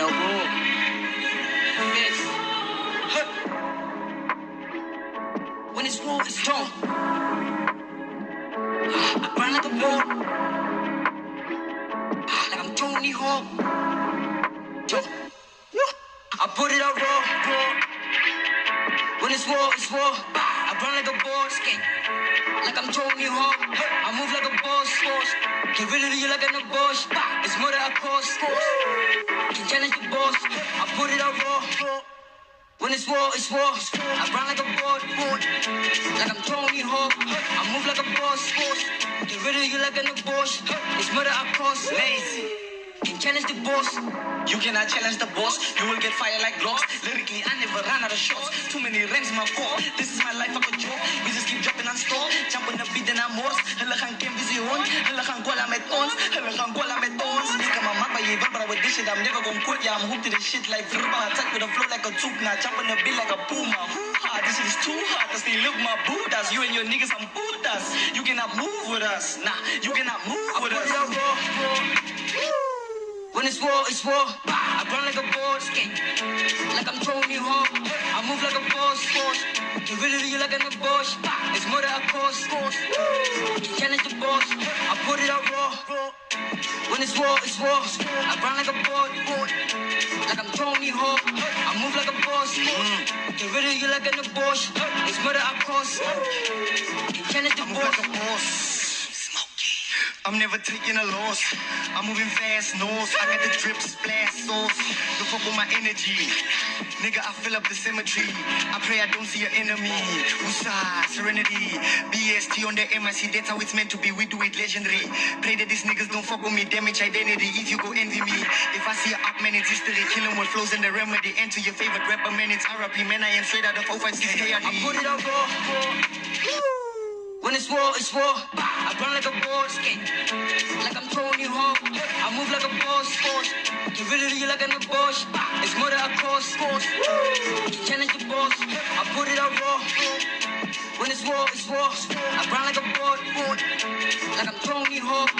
it raw. Yes. Huh. When it's raw, it's strong. I burn like a bull. Like I'm Tony Hawk. Yo. I put it out raw. When it's raw, it's raw. I run like a boss. Like I'm Tony Hawk. I move like a boss. Get rid of you like an abortion. It's more than a cost. Can challenge the boss. I put it out raw. When it's raw, it's raw. I run like a board. Like I'm Tony Hawk. I move like a boss. Get rid of you like an abortion. It's more than a cost. Lazy. Can challenge the boss. You cannot challenge the boss. You will get fired like glocks. Lyrically, I never run out of shots. Too many rhymes, my core. This is my life, fuck a joke. We just keep dropping on stop. Jump on the beat and I'm morse. Hulle gaan ken busy hon. Hulle gaan goala met ons. Hulle gaan goala met ons. Nigga, my mama, you even with this shit. I'm never gonna quit. Yeah, I'm hooked to this shit like Vrba. Attack with a flow like a tukna. Jump on the beat like a puma. This shit is too hard. Cause they look my Buddhas. You and your niggas, I'm Buddhas. You cannot move with us. Nah, you cannot move with us. When it's raw, it's raw. I run like a boss. Like I'm Tony Hawk. I move like a boss. Get rid of you like an abortion. It's more than a cost. Can challenge the boss. I put it out raw. When it's raw, it's raw. I run like a board. Like I'm Tony Hawk. I move like a boss. Get rid of you like an abortion. It's more than a cost. Can challenge the boss. Like a boss. I'm never taking a loss. I'm moving fast, nose. I got the drip splash sauce. Don't fuck with my energy. Nigga, I fill up the cemetery. I pray I don't see your enemy. Usa, serenity. BST on the MIC, that's how it's meant to be. We do it legendary. Pray that these niggas don't fuck with me, damage identity. If you go envy me. If I see a up, man, it's history. Kill 'em with flows and the remedy. Enter your favorite rapper, man, it's RP. Man, I am straight out of 056 KRD. I put it out raw. When it's raw, it's raw. I run like a boss. Like I'm Tony Hawk. I move like a boss. Get rid of you like an abortion. It's more than a cost. Can challenge the boss. I put it out raw. When it's raw, it's raw. I run like a board. Like I'm Tony Hawk.